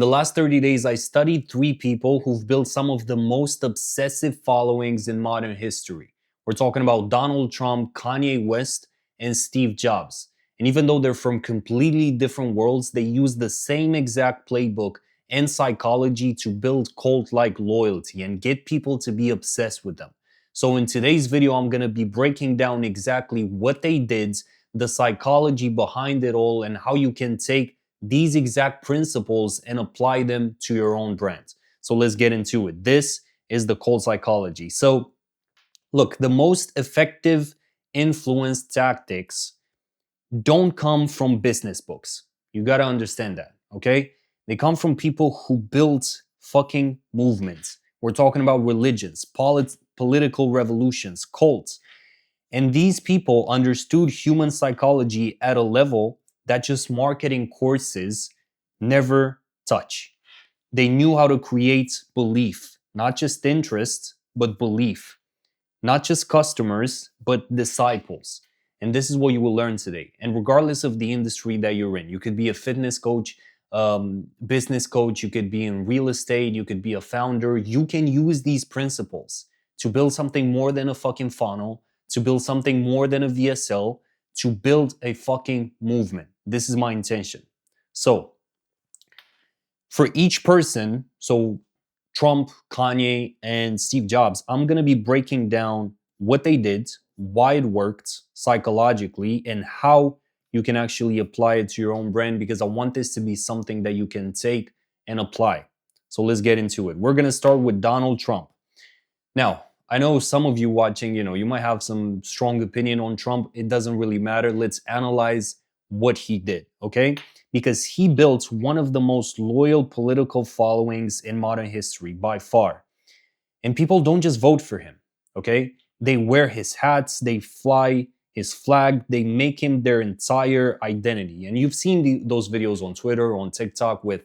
the last 30 days, I studied 3 people who've built some of the most obsessive followings in modern history. We're talking about Donald Trump, Kanye West, and Steve Jobs. And even though they're from completely different worlds, they use the same exact playbook and psychology to build cult-like loyalty and get people to be obsessed with them. So in today's video, I'm going to be breaking down exactly what they did, the psychology behind it all, and how you can take these exact principles and apply them to your own brand. So let's get into it. This is the cult psychology. So look, the most effective influence tactics don't come from business books. You got to understand that, okay? They come from people who built fucking movements. We're talking about religions, political revolutions, cults. And these people understood human psychology at a level that just marketing courses never touch. They knew how to create belief, not just interest, but belief. Not just customers, but disciples. And this is what you will learn today. And regardless of the industry that you're in, you could be a fitness coach, business coach, you could be in real estate, you could be a founder. You can use these principles to build something more than a fucking funnel, to build something more than a VSL, to build a fucking movement. This is my intention. So, for each person, so Trump, Kanye, and Steve Jobs, I'm going to be breaking down what they did, why it worked psychologically, and how you can actually apply it to your own brand, because I want this to be something that you can take and apply. So let's get into it. We're going to start with Donald Trump. Now, I know some of you watching, you might have some strong opinion on Trump. It doesn't really matter. Let's analyze what he did, okay? Because he built one of the most loyal political followings in modern history by far. And people don't just vote for him, okay? They wear his hats, they fly his flag, they make him their entire identity. And you've seen those videos on Twitter, on TikTok with,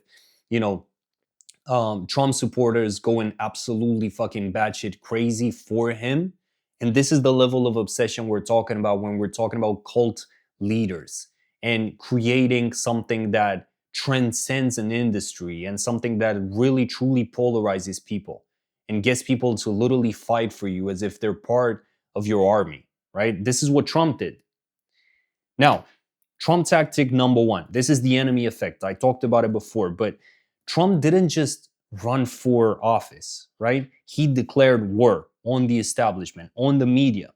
Trump supporters going absolutely fucking batshit crazy for him. And this is the level of obsession we're talking about when we're talking about cult leaders and creating something that transcends an industry and something that really truly polarizes people and gets people to literally fight for you as if they're part of your army, right? This is what Trump did. Now, Trump tactic number 1. This is the enemy effect. I talked about it before, but Trump didn't just run for office, right? He declared war on the establishment, on the media,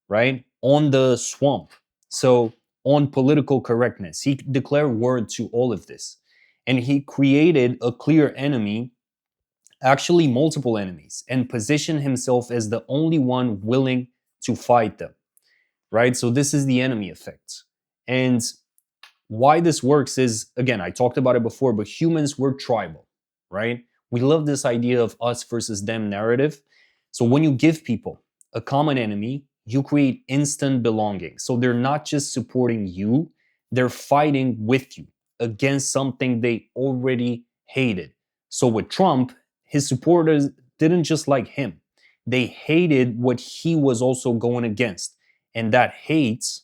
right? On the swamp. So on political correctness. He declared war to all of this. And he created a clear enemy, actually multiple enemies, and positioned himself as the only one willing to fight them, right? So this is the enemy effect. And why this works is, again, I talked about it before, but humans, we're tribal, right? We love this idea of us versus them narrative. So when you give people a common enemy, you create instant belonging. So they're not just supporting you, they're fighting with you against something they already hated. So with Trump, his supporters didn't just like him. They hated what he was also going against. And that hate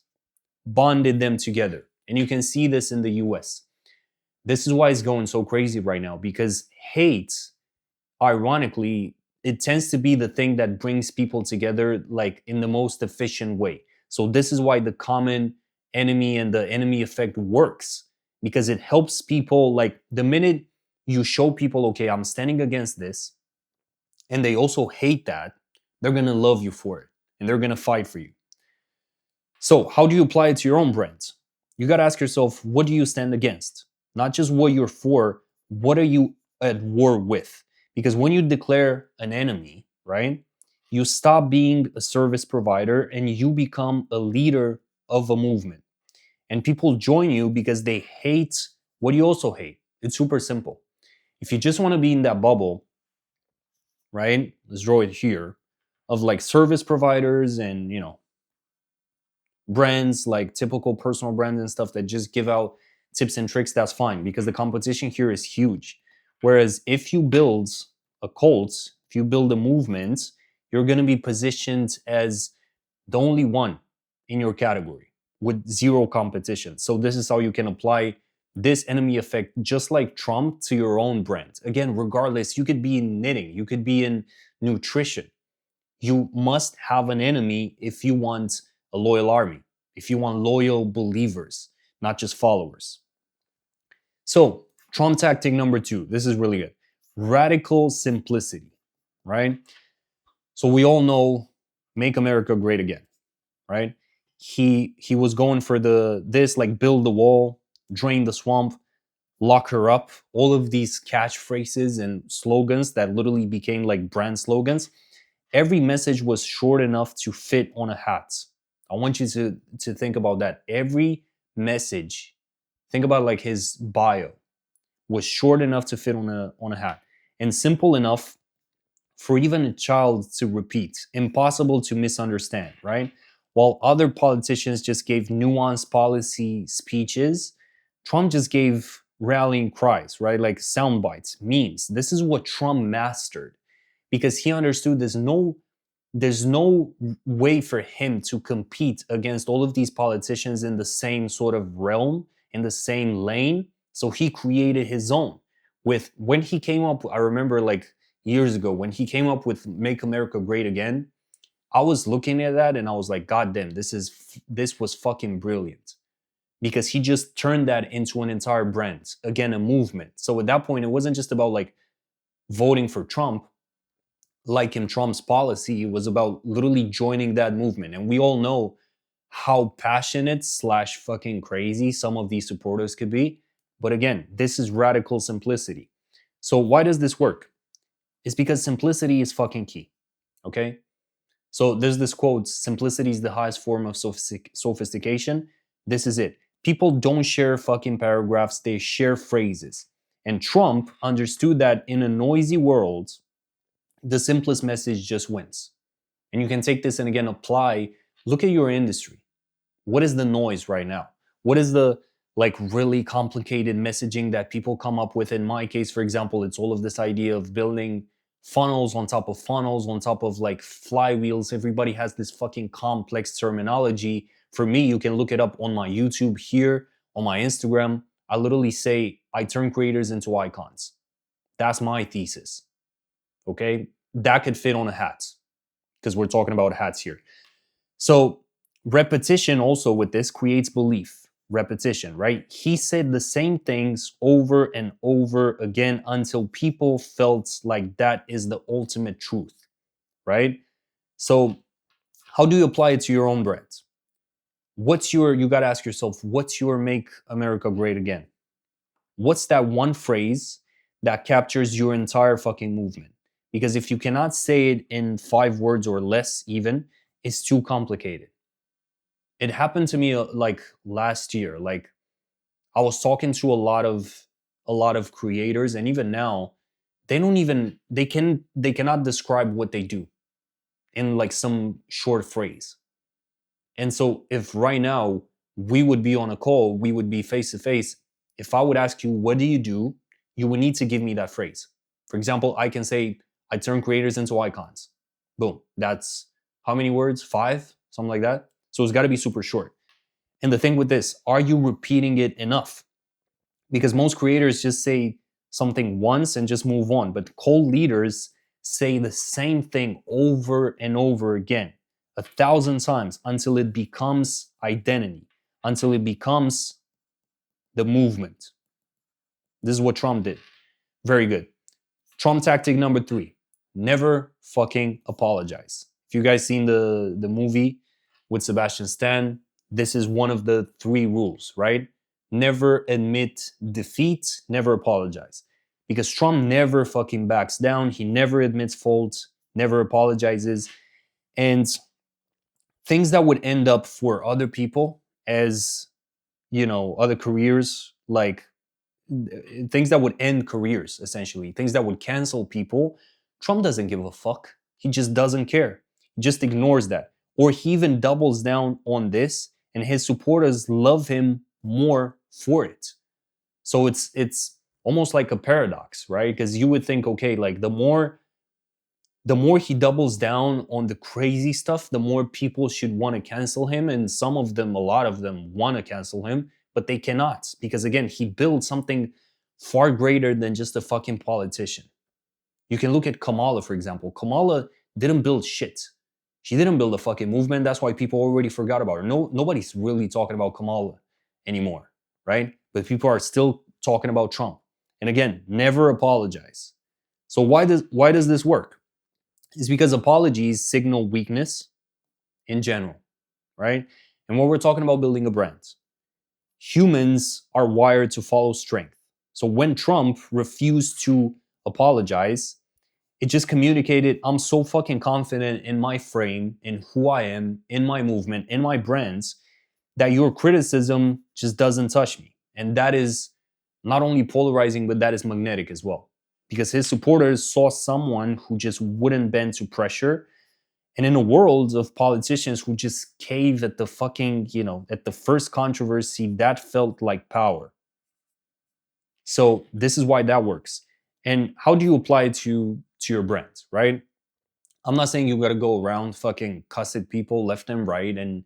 bonded them together. And you can see this in the US. This is why it's going so crazy right now, because hate, ironically, it tends to be the thing that brings people together like in the most efficient way. So this is why the common enemy and the enemy effect works, because it helps people. Like the minute you show people, okay, I'm standing against this, and they also hate that, they're going to love you for it and they're going to fight for you. So how do you apply it to your own brand? You got to ask yourself, what do you stand against? Not just what you're for, what are you at war with? Because when you declare an enemy, right, you stop being a service provider and you become a leader of a movement. And people join you because they hate what you also hate. It's super simple. If you just want to be in that bubble, right, let's draw it here, of like service providers and, brands like typical personal brands and stuff that just give out tips and tricks, that's fine, because the competition here is huge. Whereas if you build a cult, if you build a movement, you're going to be positioned as the only one in your category with zero competition. So this is how you can apply this enemy effect, just like Trump, to your own brand. Again, regardless, you could be in knitting, you could be in nutrition. You must have an enemy if you want a loyal army, if you want loyal believers, not just followers. So, Trump tactic number two, this is really good. Radical simplicity, right? So we all know make America great again, right? He was going for this like build the wall, drain the swamp, lock her up, all of these catchphrases and slogans that literally became like brand slogans. Every message was short enough to fit on a hat. I want you to think about that. Every message, think about like his bio, was short enough to fit on a hat and simple enough for even a child to repeat, impossible to misunderstand, right? While other politicians just gave nuanced policy speeches, Trump just gave rallying cries, right? Like sound bites, memes. This is what Trump mastered because he understood there's no way for him to compete against all of these politicians in the same sort of realm, in the same lane. So he created his own. With when he came up, I remember like years ago when he came up with "Make America Great Again." I was looking at that and I was like, God damn, this was fucking brilliant because he just turned that into an entire brand, again, a movement. So at that point, it wasn't just about like voting for Trump, liking Trump's policy. It was about literally joining that movement. And we all know how passionate slash fucking crazy some of these supporters could be. But again, this is radical simplicity. So why does this work? It's because simplicity is fucking key. Okay? So there's this quote, simplicity is the highest form of sophistication. This is it. People don't share fucking paragraphs, they share phrases. And Trump understood that in a noisy world, the simplest message just wins. And you can take this and again apply, look at your industry. What is the noise right now? What is the like really complicated messaging that people come up with? In my case, for example, it's all of this idea of building funnels on top of like flywheels. Everybody has this fucking complex terminology. For me, you can look it up on my YouTube here, on my Instagram. I literally say I turn creators into icons. That's my thesis. Okay? That could fit on a hat because we're talking about hats here. So repetition also with this creates belief. Repetition, right? He said the same things over and over again until people felt like that is the ultimate truth, right? So how do you apply it to your own brand? You got to ask yourself, what's your make America great again? What's that one phrase that captures your entire fucking movement? Because if you cannot say it in 5 words or less even, it's too complicated. It happened to me like last year. Like I was talking to a lot of creators, and even now, they cannot describe what they do in like some short phrase. And so if right now we would be on a call, we would be face to face. If I would ask you, what do? You would need to give me that phrase. For example, I can say, I turn creators into icons. Boom. That's how many words? 5? Something like that. So it's got to be super short. And the thing with this, are you repeating it enough? Because most creators just say something once and just move on. But cold leaders say the same thing over and over again, 1,000 times until it becomes identity, until it becomes the movement. This is what Trump did. Very good. Trump tactic number 3, never fucking apologize. If you guys seen the movie with Sebastian Stan, this is one of the 3 rules, right? Never admit defeat, never apologize. Because Trump never fucking backs down. He never admits fault, never apologizes. And things that would end up for other people as, other careers, like things that would end careers, essentially, things that would cancel people, Trump doesn't give a fuck. He just doesn't care. He just ignores that. Or he even doubles down on this, and his supporters love him more for it. So it's almost like a paradox, right? Because you would think, okay, like the more he doubles down on the crazy stuff, the more people should want to cancel him. And some of them, a lot of them want to cancel him. but they cannot because, again, he built something far greater than just a fucking politician. You can look at Kamala, for example. Kamala didn't build shit. She didn't build a fucking movement. That's why people already forgot about her. No, nobody's really talking about Kamala anymore, right? But people are still talking about Trump. And again, never apologize. So why does this work? It's because apologies signal weakness in general, right? And when we're talking about building a brand, humans are wired to follow strength. So when Trump refused to apologize, it just communicated, I'm so fucking confident in my frame, in who I am, in my movement, in my brands, that your criticism just doesn't touch me. And that is not only polarizing, but that is magnetic as well. Because his supporters saw someone who just wouldn't bend to pressure. And in a world of politicians who just cave at the fucking, at the first controversy, that felt like power. So this is why that works. And how do you apply it to your brand, right? I'm not saying you gotta go around fucking cuss at people left and right and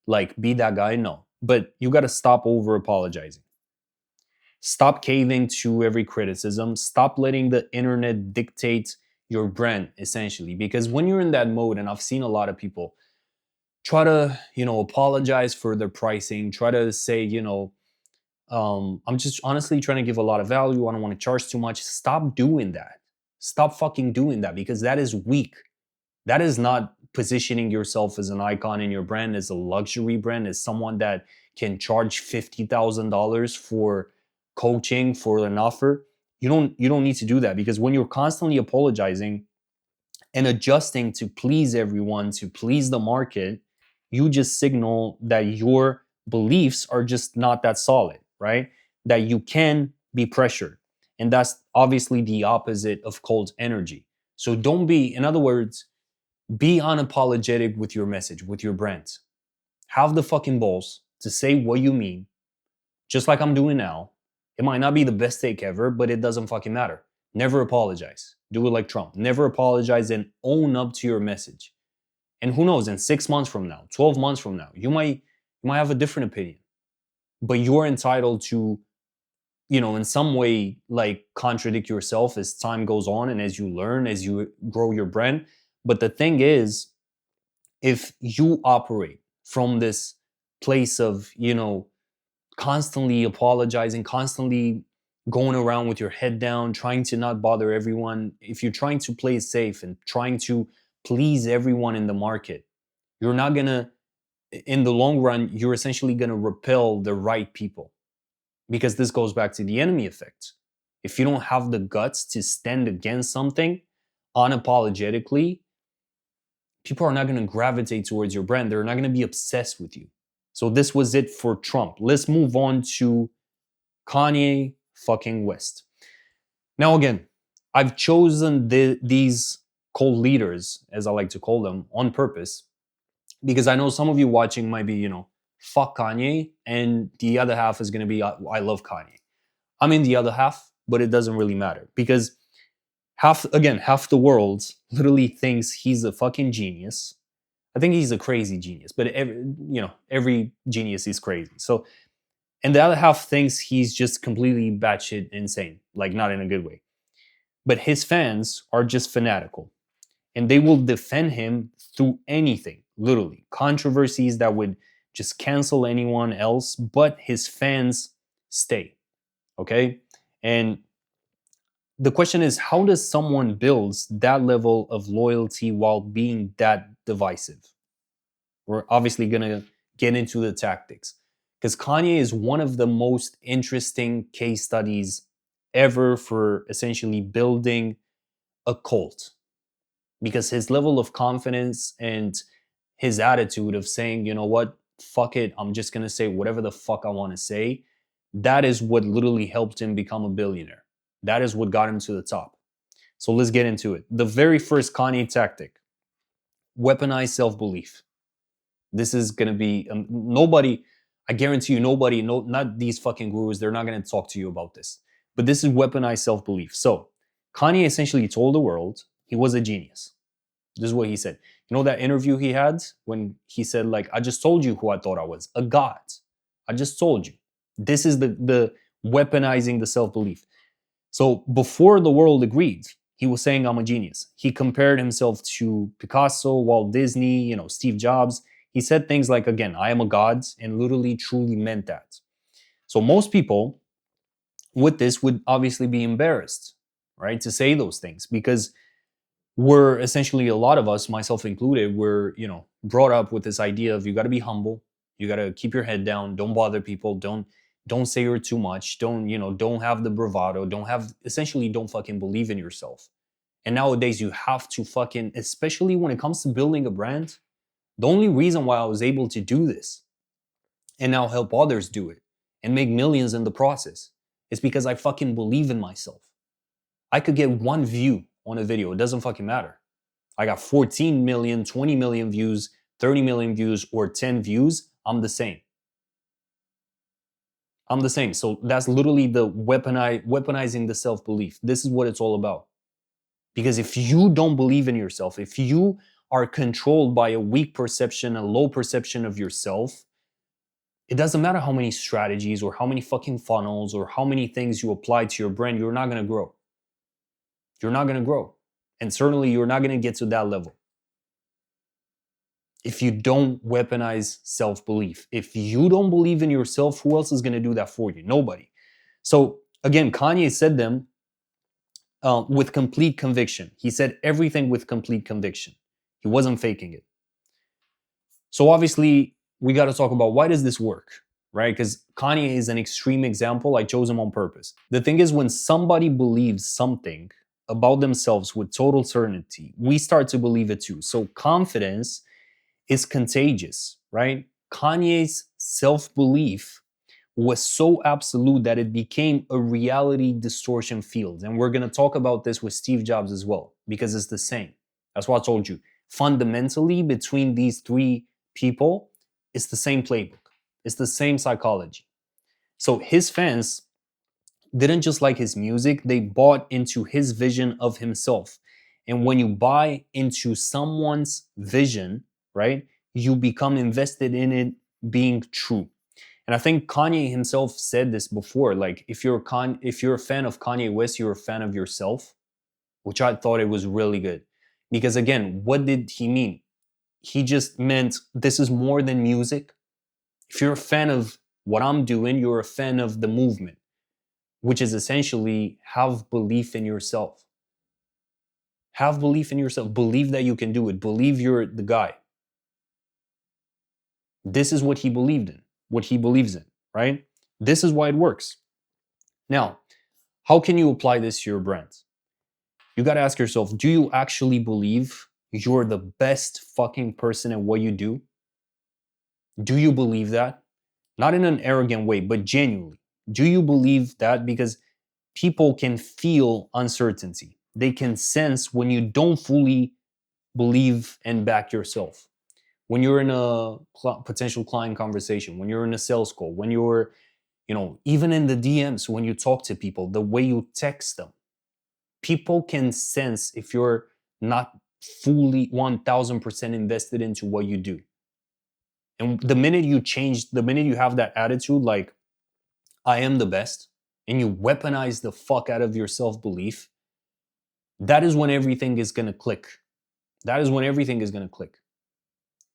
like be that guy. No. But you gotta stop over apologizing. Stop caving to every criticism. Stop letting the internet dictate your brand, essentially. Because when you're in that mode, and I've seen a lot of people try to, apologize for their pricing, try to say, I'm just honestly trying to give a lot of value. I don't want to charge too much. Stop doing that. Stop fucking doing that because that is weak. That is not positioning yourself as an icon in your brand, as a luxury brand, as someone that can charge $50,000 for coaching for an offer. You don't need to do that because when you're constantly apologizing and adjusting to please everyone, to please the market, you just signal that your beliefs are just not that solid, right? That you can be pressured. And that's obviously the opposite of cold energy. So don't be, in other words, be unapologetic with your message, with your brand. Have the fucking balls to say what you mean, just like I'm doing now. It might not be the best take ever, but it doesn't fucking matter. Never apologize. Do it like Trump. Never apologize and own up to your message. And who knows, in 6 months from now, 12 months from now, you might have a different opinion. But you're entitled to, in some way, like contradict yourself as time goes on and as you learn, as you grow your brand. But the thing is, if you operate from this place of, constantly apologizing, constantly going around with your head down, trying to not bother everyone, if you're trying to play it safe and trying to please everyone in the market, you're not gonna, in the long run, you're essentially gonna repel the right people. Because this goes back to the enemy effect. If you don't have the guts to stand against something unapologetically, people are not going to gravitate towards your brand. They're not going to be obsessed with you. So this was it for Trump. Let's move on to Kanye fucking West. Now again, I've chosen these cult leaders, as I like to call them, on purpose because I know some of you watching might be, fuck Kanye, and the other half is going to be, I love Kanye. I'm in the other half, but it doesn't really matter because half the world literally thinks he's a fucking genius. I think he's a crazy genius, but every genius is crazy. So, and the other half thinks he's just completely batshit insane, like not in a good way. But his fans are just fanatical, and they will defend him through anything, literally controversies that would just cancel anyone else, but his fans stay. Okay, and the question is, how does someone build that level of loyalty while being that divisive? We're obviously going to get into the tactics because Kanye is one of the most interesting case studies ever for essentially building a cult, because his level of confidence and his attitude of saying, you know what, fuck it, I'm just going to say whatever the fuck I want to say, that is what literally helped him become a billionaire. That is what got him to the top. So let's get into it. The very first Kanye tactic: weaponize self-belief. This is going to be nobody, I guarantee you, nobody, no, not these fucking gurus, they're not going to talk to you about this. But this is weaponized self-belief. So Kanye essentially told the world he was a genius. This is what he said. You know that interview he had when he said, like, I just told you who I thought I was, a god. I just told you. This is the weaponizing the self-belief. So before the world agreed, he was saying I'm a genius. He compared himself to Picasso, Walt Disney, Steve Jobs. He said things like, again, I am a god, and literally truly meant that. So most people with this would obviously be embarrassed, right, to say those things, because we're essentially, a lot of us, myself included, we're brought up with this idea of, you got to be humble, you got to keep your head down, don't bother people, don't say you're too much, don't have the bravado, don't fucking believe in yourself. And nowadays you have to fucking, especially when it comes to building a brand, the only reason why I was able to do this and now help others do it and make millions in the process is because I fucking believe in myself. I could get one view on a video, it doesn't fucking matter. I got 14 million, 20 million views, 30 million views, or 10 views. I'm the same. I'm the same. So that's literally the weaponizing the self-belief. This is what it's all about. Because if you don't believe in yourself, if you are controlled by a weak perception, a low perception of yourself, it doesn't matter how many strategies or how many fucking funnels or how many things you apply to your brand, you're not going to grow. You're not going to grow. And certainly you're not going to get to that level if you don't weaponize self-belief. If you don't believe in yourself, who else is going to do that for you? Nobody. So again, Kanye said them with complete conviction. He said everything with complete conviction. He wasn't faking it. So obviously, we got to talk about, why does this work, right? Because Kanye is an extreme example. I chose him on purpose. The thing is, when somebody believes something about themselves with total certainty, we start to believe it too. So confidence is contagious, right? Kanye's self-belief was so absolute that it became a reality distortion field. And we're going to talk about this with Steve Jobs as well, because it's the same. That's what I told you. Fundamentally, between these three people, it's the same playbook. It's the same psychology. So his fans didn't just like his music, they bought into his vision of himself. And when you buy into someone's vision, right, you become invested in it being true. And I think Kanye himself said this before, like, if you're a fan of Kanye West, you're a fan of yourself, which I thought it was really good. Because again, what did he mean? He just meant, this is more than music. If you're a fan of what I'm doing, you're a fan of the movement, which is essentially have belief in yourself. Have belief in yourself. Believe that you can do it. Believe you're the guy. This is what he believed in, what he believes in, right? This is why it works. Now, how can you apply this to your brand? You got to ask yourself, do you actually believe you're the best fucking person at what you do? Do you believe that? Not in an arrogant way, but genuinely. Do you believe that? Because people can feel uncertainty. They can sense when you don't fully believe and back yourself. When you're in a potential client conversation, when you're in a sales call, when you're, even in the DMs, when you talk to people, the way you text them, people can sense if you're not fully 1000% invested into what you do. And the minute you have that attitude, like, I am the best, and you weaponize the fuck out of your self-belief, that is when everything is going to click. That is when everything is going to click.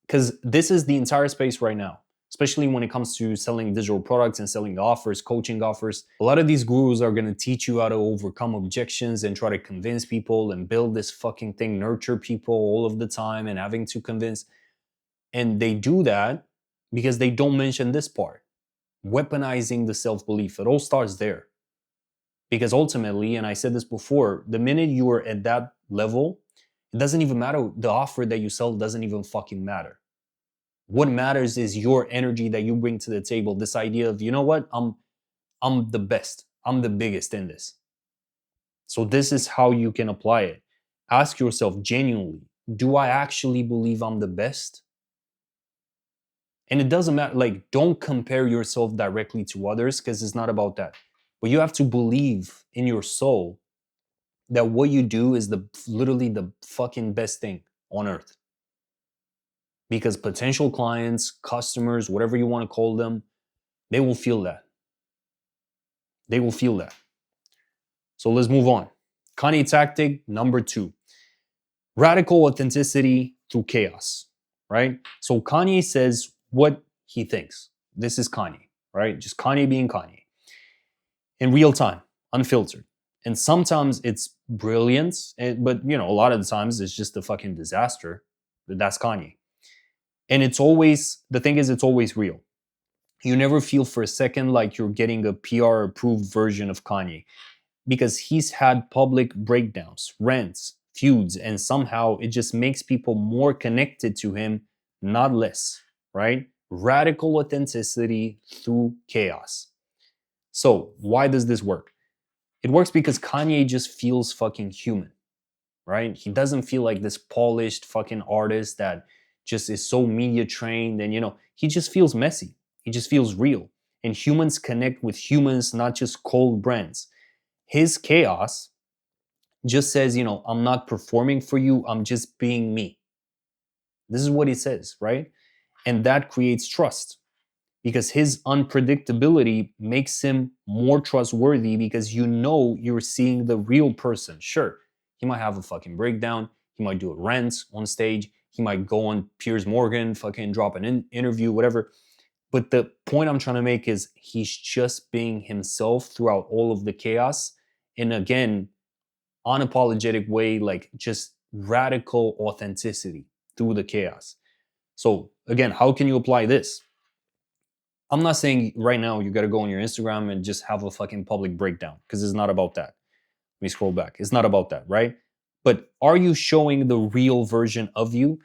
Because this is the entire space right now, especially when it comes to selling digital products and selling offers, coaching offers. A lot of these gurus are going to teach you how to overcome objections and try to convince people and build this fucking thing, nurture people all of the time and having to convince. And they do that because they don't mention this part, weaponizing the self-belief. It all starts there. Because ultimately, and I said this before, the minute you are at that level, it doesn't even matter. The offer that you sell doesn't even fucking matter. What matters is your energy that you bring to the table. This idea of, you know what, I'm the best. I'm the biggest in this. So this is how you can apply it. Ask yourself genuinely, do I actually believe I'm the best? And it doesn't matter, like, don't compare yourself directly to others, because it's not about that. But you have to believe in your soul that what you do is literally the fucking best thing on earth. Because potential clients, customers, whatever you want to call them, they will feel that. They will feel that. So let's move on. Kanye tactic number 2, radical authenticity through chaos, right? So Kanye says what he thinks. This is Kanye, right? Just Kanye being Kanye in real time, unfiltered. And sometimes it's brilliant, but a lot of the times it's just a fucking disaster. That's Kanye. And it's always, the thing is, it's always real. You never feel for a second like you're getting a PR approved version of Kanye because he's had public breakdowns, rants, feuds, and somehow it just makes people more connected to him, not less, right? Radical authenticity through chaos. So, why does this work? It works because Kanye just feels fucking human, right? He doesn't feel like this polished fucking artist that just is so media trained and he just feels messy. He just feels real. And humans connect with humans, not just cold brands. His chaos just says, I'm not performing for you, I'm just being me. This is what he says, right? And that creates trust because his unpredictability makes him more trustworthy because you're seeing the real person. Sure, he might have a fucking breakdown, he might do a rant on stage, he might go on Piers Morgan, fucking drop an interview, whatever. But the point I'm trying to make is he's just being himself throughout all of the chaos. And again, unapologetic way, like just radical authenticity through the chaos. So again, how can you apply this? I'm not saying right now you got to go on your Instagram and just have a fucking public breakdown because it's not about that. Let me scroll back. It's not about that, right? But are you showing the real version of you?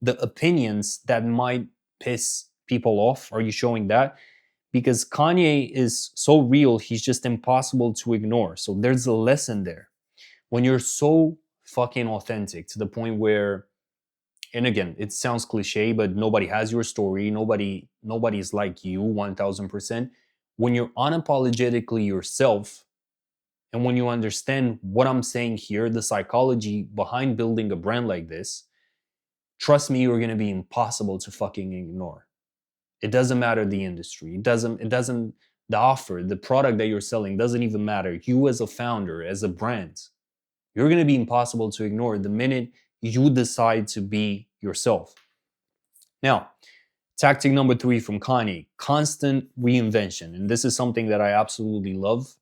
The opinions that might piss people off, are you showing that? Because Kanye is so real, he's just impossible to ignore. So there's a lesson there. When you're so fucking authentic to the point where, and again, it sounds cliche, but nobody has your story, nobody's like you 1000%. When you're unapologetically yourself, and when you understand what I'm saying here, the psychology behind building a brand like this, trust me, you're going to be impossible to fucking ignore. It doesn't matter the industry, it doesn't the offer, the product that you're selling doesn't even matter. You as a founder, as a brand, you're going to be impossible to ignore the minute you decide to be yourself. Now, tactic number 3 from Kanye, constant reinvention. And this is something that I absolutely love.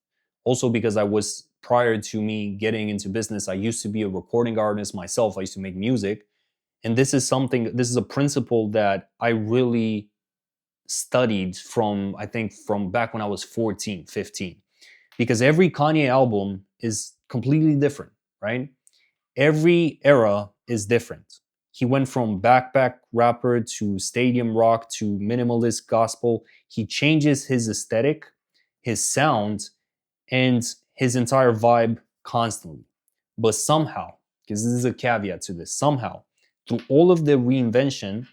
Also because prior to me getting into business, I used to be a recording artist myself. I used to make music. And this is a principle that I really studied from, I think, from back when I was 14, 15. Because every Kanye album is completely different, right? Every era is different. He went from backpack rapper to stadium rock to minimalist gospel. He changes his aesthetic, his sound, and his entire vibe constantly. But somehow, because this is a caveat to this, somehow, through all of the reinvention,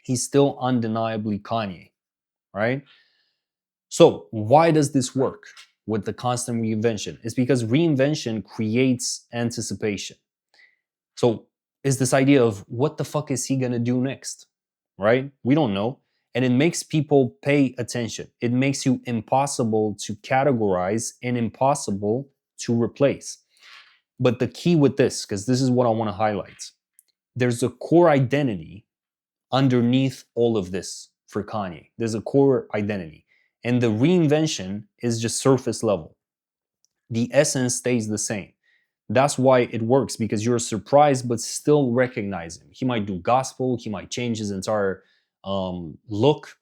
he's still undeniably Kanye, right? So, why does this work with the constant reinvention? It's because reinvention creates anticipation. So, it's this idea of what the fuck is he gonna do next, right? We don't know. And it makes people pay attention. It makes you impossible to categorize and impossible to replace. But the key with this, because this is what I wanna highlight, there's a core identity underneath all of this for Kanye. There's a core identity. And the reinvention is just surface level. The essence stays the same. That's why it works, because you're surprised but still recognize him. He might do gospel, he might change his entire look,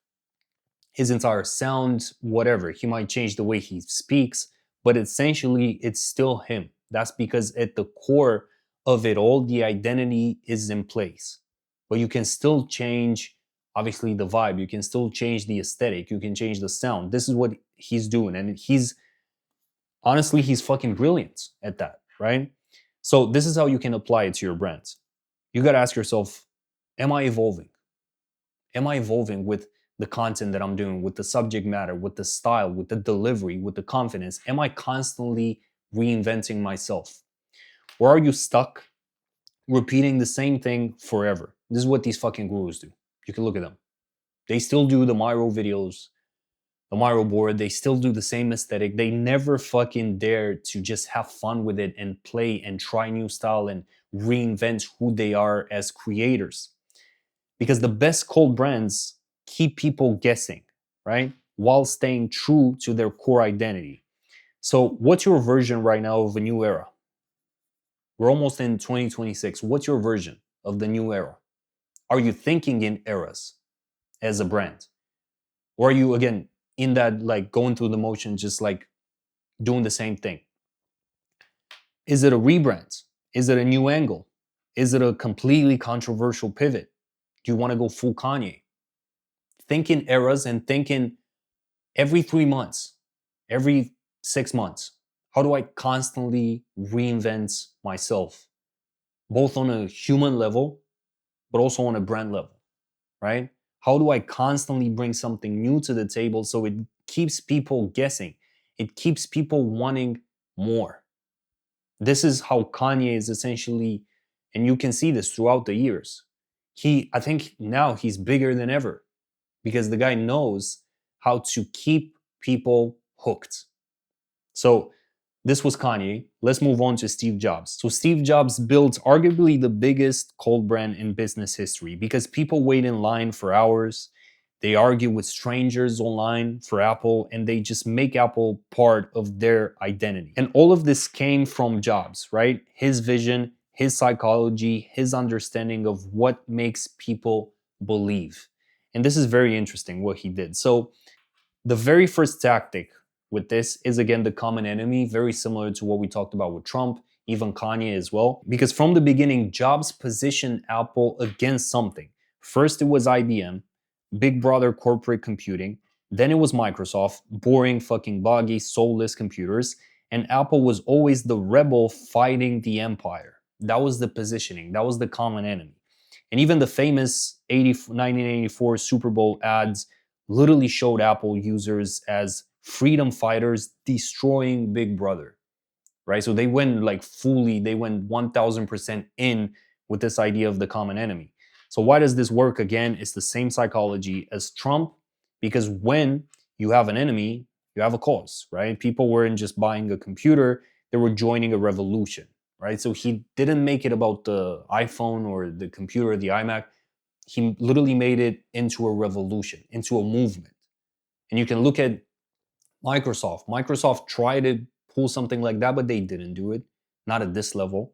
his entire sound, whatever. He might change the way he speaks, but essentially it's still him. That's because at the core of it all, the identity is in place. But you can still change, obviously, the vibe. You can still change the aesthetic. You can change the sound. This is what he's doing. And he's fucking brilliant at that, right? So this is how you can apply it to your brand. You got to ask yourself, am I evolving? Am I evolving with the content that I'm doing, with the subject matter, with the style, with the delivery, with the confidence? Am I constantly reinventing myself? Or are you stuck repeating the same thing forever? This is what these fucking gurus do. You can look at them. They still do the Myro videos. the Mario board. They still do the same aesthetic. They never fucking dare to just have fun with it and play and try new style and reinvent who they are as creators. Because the best cult brands keep people guessing, right? While staying true to their core identity. So, what's your version right now of a new era? We're almost in 2026. What's your version of the new era? Are you thinking in eras as a brand? Or are you, again, in that, like, going through the motion, just like doing the same thing? Is it a rebrand? Is it a new angle? Is it a completely controversial pivot? Do you want to go full Kanye? Think in eras and think in every 3 months, every 6 months. How do I constantly reinvent myself, both on a human level, but also on a brand level, right? How do I constantly bring something new to the table so it keeps people guessing? It keeps people wanting more. This is how Kanye is essentially, and you can see this throughout the years. I think now he's bigger than ever because the guy knows how to keep people hooked. So this was Kanye. Let's move on to Steve Jobs. So Steve Jobs built arguably the biggest cult brand in business history because people wait in line for hours. They argue with strangers online for Apple, and they just make Apple part of their identity. And all of this came from Jobs, right? His vision, his psychology, his understanding of what makes people believe. And this is very interesting what he did. So the very first tactic with this is, again, the common enemy, very similar to what we talked about with Trump, even Kanye as well. Because from the beginning, Jobs positioned Apple against something. First, it was IBM, big brother corporate computing. Then it was Microsoft, boring, fucking boggy, soulless computers. And Apple was always the rebel fighting the empire. That was the positioning, that was the common enemy. And even the famous 1984 Super Bowl ads literally showed Apple users as freedom fighters destroying Big Brother, right? So they went like fully, they went 1000% in with this idea of the common enemy. So why does this work? Again, it's the same psychology as Trump, because when you have an enemy, you have a cause, right? People weren't just buying a computer, they were joining a revolution, right? So he didn't make it about the iPhone or the computer, the iMac. He literally made it into a revolution, into a movement. And you can look at Microsoft. Microsoft tried to pull something like that, but they didn't do it, not at this level,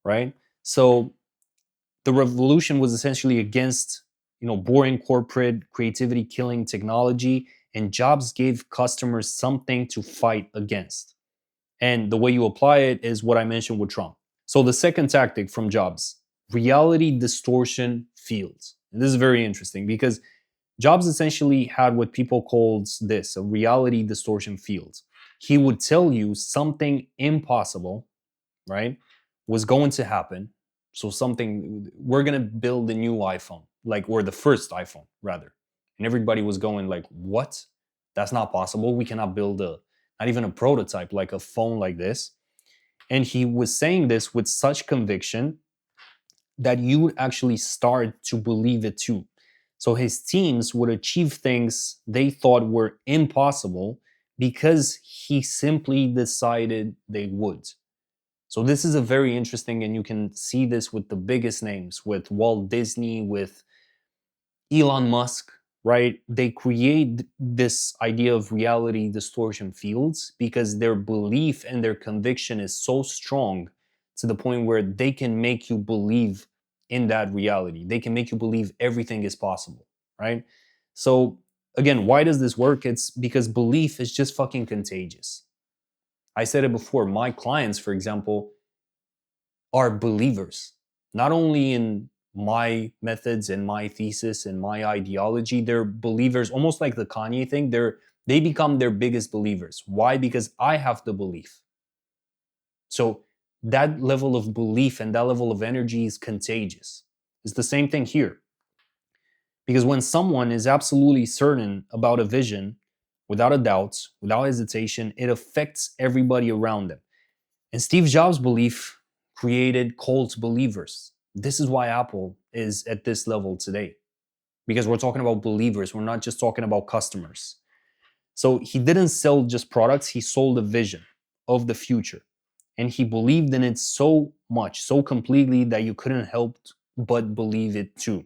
right? So the revolution was essentially against, boring corporate creativity killing technology, and Jobs gave customers something to fight against. And the way you apply it is what I mentioned with Trump. So the second tactic from Jobs, reality distortion fields. And this is very interesting because Jobs essentially had what people called this, a reality distortion field. He would tell you something impossible, right, was going to happen. So something, we're going to build a new iPhone, like, or the first iPhone rather. And everybody was going like, what? That's not possible. We cannot build not even a prototype, like a phone like this. And he was saying this with such conviction that you would actually start to believe it too. So his teams would achieve things they thought were impossible because he simply decided they would. So this is a very interesting, and you can see this with the biggest names, with Walt Disney, with Elon Musk, right? They create this idea of reality distortion fields because their belief and their conviction is so strong to the point where they can make you believe in that reality. They can make you believe everything is possible, right? So again, why does this work? It's because belief is just fucking contagious. I said it before, my clients, for example, are believers, not only in my methods and my thesis and my ideology. They're believers, almost like the Kanye thing. They become their biggest believers. Why? Because I have the belief. So that level of belief and that level of energy is contagious. It's the same thing here. Because when someone is absolutely certain about a vision, without a doubt, without hesitation, it affects everybody around them. And Steve Jobs' belief created cult believers. This is why Apple is at this level today. Because we're talking about believers, we're not just talking about customers. So he didn't sell just products, he sold a vision of the future. And he believed in it so much, so completely, that you couldn't help but believe it too.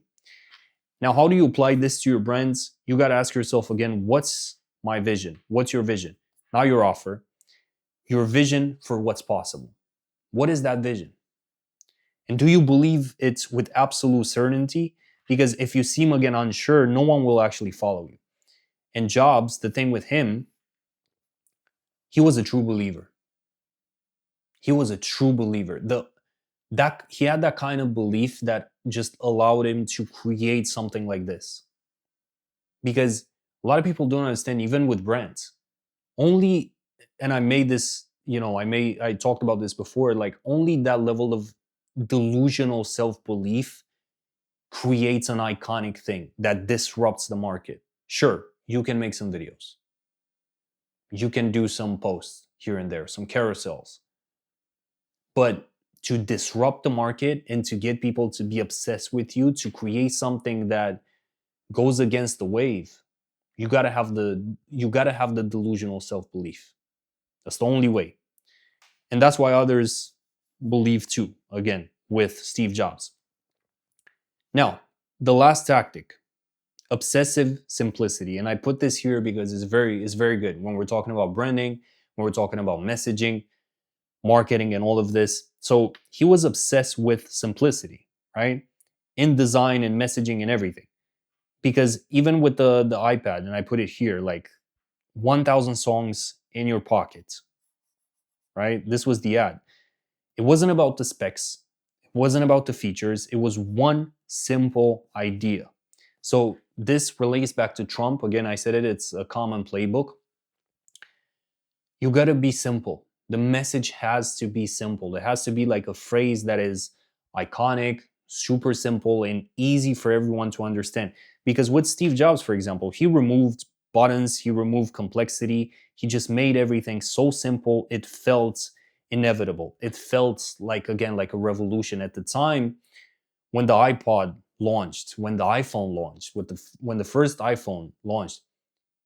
Now, how do you apply this to your brands? You got to ask yourself again, what's my vision? What's your vision? Not your offer, your vision for what's possible. What is that vision? And do you believe it with absolute certainty? Because if you seem again unsure, no one will actually follow you. And Jobs, the thing with him, he was a true believer. He was a true believer. That he had that kind of belief that just allowed him to create something like this. Because a lot of people don't understand, even with brands. Only, and I made this, I talked about this before, like only that level of delusional self-belief creates an iconic thing that disrupts the market. Sure, you can make some videos. You can do some posts here and there, some carousels. But to disrupt the market and to get people to be obsessed with you, to create something that goes against the wave, you gotta have the delusional self-belief. That's the only way. And that's why others believe too, again, with Steve Jobs. Now, the last tactic, obsessive simplicity. And I put this here because it's very good when we're talking about branding, when we're talking about messaging, marketing, and all of this. So he was obsessed with simplicity, right? In design and messaging and everything. Because even with the iPad, and I put it here, like 1,000 songs in your pocket, right? This was the ad. It wasn't about the specs, it wasn't about the features, it was one simple idea. So this relates back to Trump. Again, I said it, it's a common playbook. You gotta be simple. The message has to be simple. It has to be like a phrase that is iconic, super simple, and easy for everyone to understand. Because with Steve Jobs, for example, he removed buttons, he removed complexity, he just made everything so simple, it felt inevitable. It felt like, again, like a revolution. At the time when the iPod launched, when the iPhone launched, when the first iPhone launched,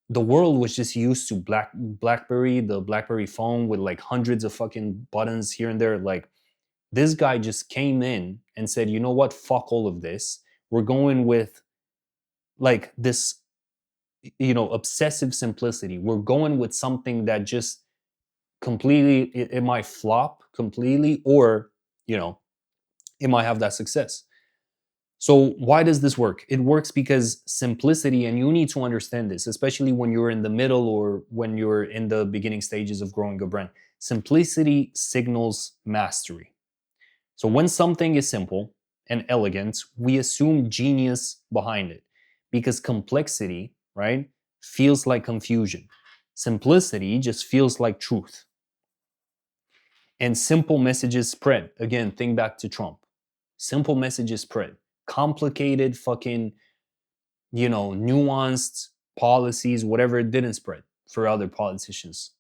the world was just used to BlackBerry, the BlackBerry phone with like hundreds of fucking buttons here and there. Like this guy just came in and said, you know what? Fuck all of this. We're going with like this, obsessive simplicity. We're going with something that just completely, it might flop completely, or, it might have that success. So why does this work? It works because simplicity, and you need to understand this, especially when you're in the middle or when you're in the beginning stages of growing a brand. Simplicity signals mastery. So when something is simple and elegant, we assume genius behind it because complexity, right, feels like confusion. Simplicity just feels like truth. And simple messages spread. Again, think back to Trump. Simple messages spread. Complicated fucking, nuanced policies, whatever, it didn't spread for other politicians.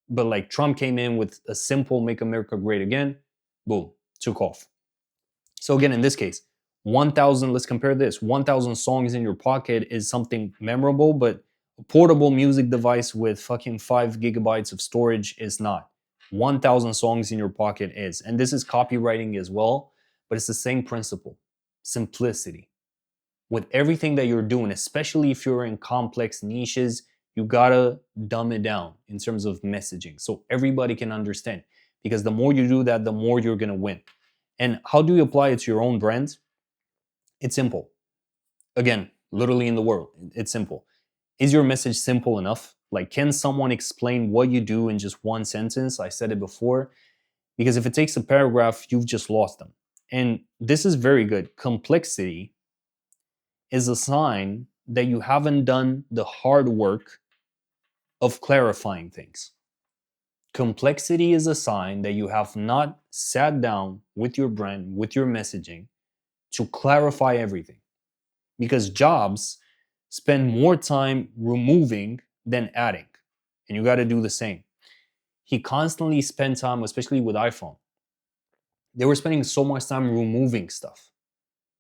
But like Trump came in with a simple make America great again, boom, took off. So again, in this case, 1,000, let's compare this. 1,000 songs in your pocket is something memorable, but a portable music device with fucking 5 GB of storage is not. 1,000 songs in your pocket is. And this is copywriting as well, but it's the same principle. Simplicity. With everything that you're doing, especially if you're in complex niches, you gotta dumb it down in terms of messaging so everybody can understand. Because the more you do that, the more you're gonna win. And how do you apply it to your own brand? It's simple. Again, literally in the world, it's simple. Is your message simple enough? Like, can someone explain what you do in just one sentence? I said it before. Because if it takes a paragraph, you've just lost them. And this is very good. Complexity is a sign that you haven't done the hard work of clarifying things. Complexity is a sign that you have not sat down with your brand, with your messaging, to clarify everything. Because Jobs spend more time removing than adding. And you got to do the same. He constantly spent time, especially with iPhone. They were spending so much time removing stuff,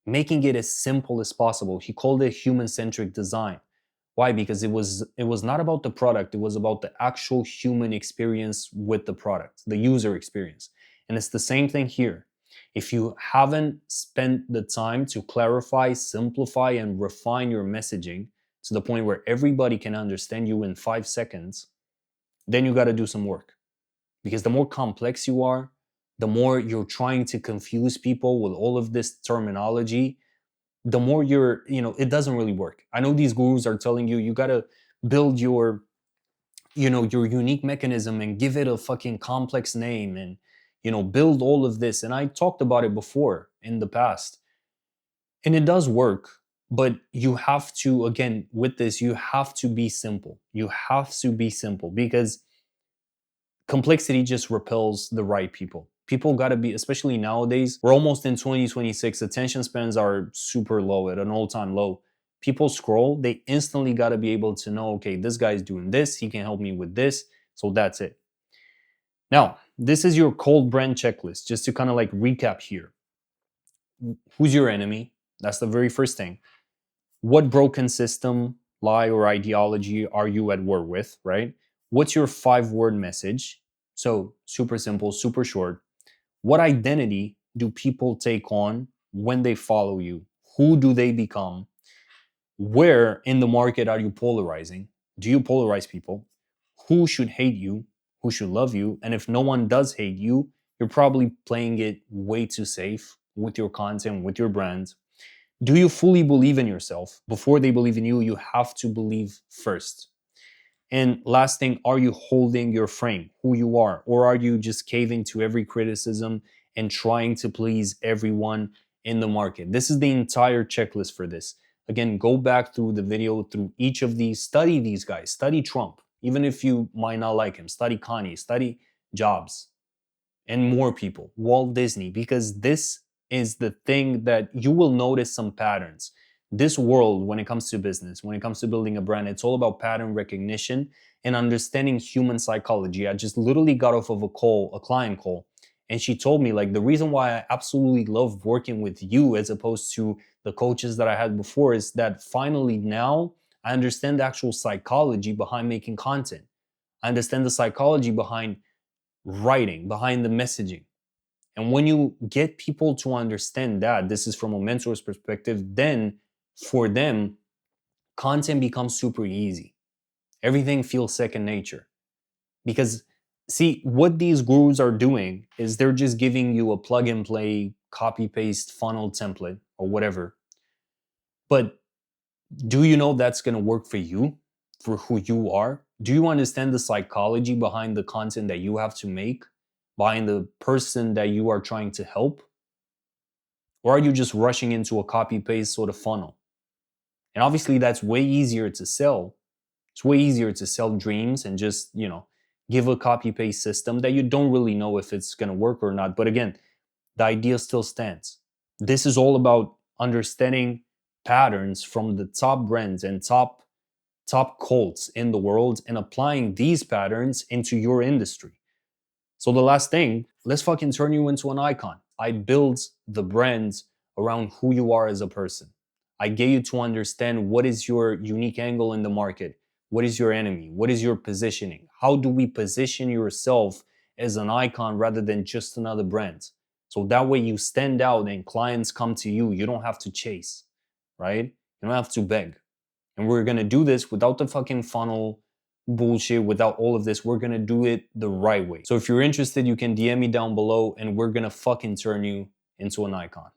making it as simple as possible. He called it human-centric design. Why? Because it was not about the product, it was about the actual human experience with the product, the user experience. And it's the same thing here. If you haven't spent the time to clarify, simplify, and refine your messaging to the point where everybody can understand you in 5 seconds, then you got to do some work. Because the more complex you are, the more you're trying to confuse people with all of this terminology, the more it doesn't really work. I know these gurus are telling you you got to build your unique mechanism and give it a fucking complex name and build all of this. And I talked about it before in the past. And it does work, but you have to, again, with this, you have to be simple. You have to be simple because complexity just repels the right people. People got to be, especially nowadays, we're almost in 2026, attention spans are super low, at an all-time low. People scroll, they instantly got to be able to know, okay, this guy's doing this, he can help me with this, so that's it. Now, this is your cold brand checklist, just to kind of like recap here. Who's your enemy? That's the very first thing. What broken system, lie, or ideology are you at war with, right? What's your 5-word message? So, super simple, super short. What identity do people take on when they follow you? Who do they become? Where in the market are you polarizing? Do you polarize people? Who should hate you? Who should love you? And if no one does hate you, you're probably playing it way too safe with your content, with your brand. Do you fully believe in yourself? Before they believe in you, you have to believe first. And last thing, are you holding your frame, who you are? Or are you just caving to every criticism and trying to please everyone in the market? This is the entire checklist for this. Again, go back through the video, through each of these, study these guys, study Trump. Even if you might not like him, study Kanye, study Jobs, and more people, Walt Disney, because this is the thing that you will notice some patterns. This world, when it comes to business, when it comes to building a brand, it's all about pattern recognition and understanding human psychology. I just literally got off of a client call, and she told me, like, the reason why I absolutely love working with you as opposed to the coaches that I had before is that finally now I understand the actual psychology behind making content. I understand the psychology behind writing, behind the messaging. And when you get people to understand that, this is from a mentor's perspective, then for them, content becomes super easy. Everything feels second nature. Because, see, what these gurus are doing is they're just giving you a plug and play, copy paste funnel template or whatever. But do you know that's going to work for you, for who you are? Do you understand the psychology behind the content that you have to make, behind the person that you are trying to help? Or are you just rushing into a copy paste sort of funnel? And obviously, that's way easier to sell. It's way easier to sell dreams and just, give a copy paste system that you don't really know if it's going to work or not. But again, the idea still stands. This is all about understanding patterns from the top brands and top cults in the world and applying these patterns into your industry. So the last thing, let's fucking turn you into an icon. I build the brand around who you are as a person. I get you to understand what is your unique angle in the market. What is your enemy? What is your positioning? How do we position yourself as an icon rather than just another brand? So that way you stand out and clients come to you. You don't have to chase, right? You don't have to beg. And we're going to do this without the fucking funnel bullshit, without all of this. We're going to do it the right way. So if you're interested, you can DM me down below and we're going to fucking turn you into an icon.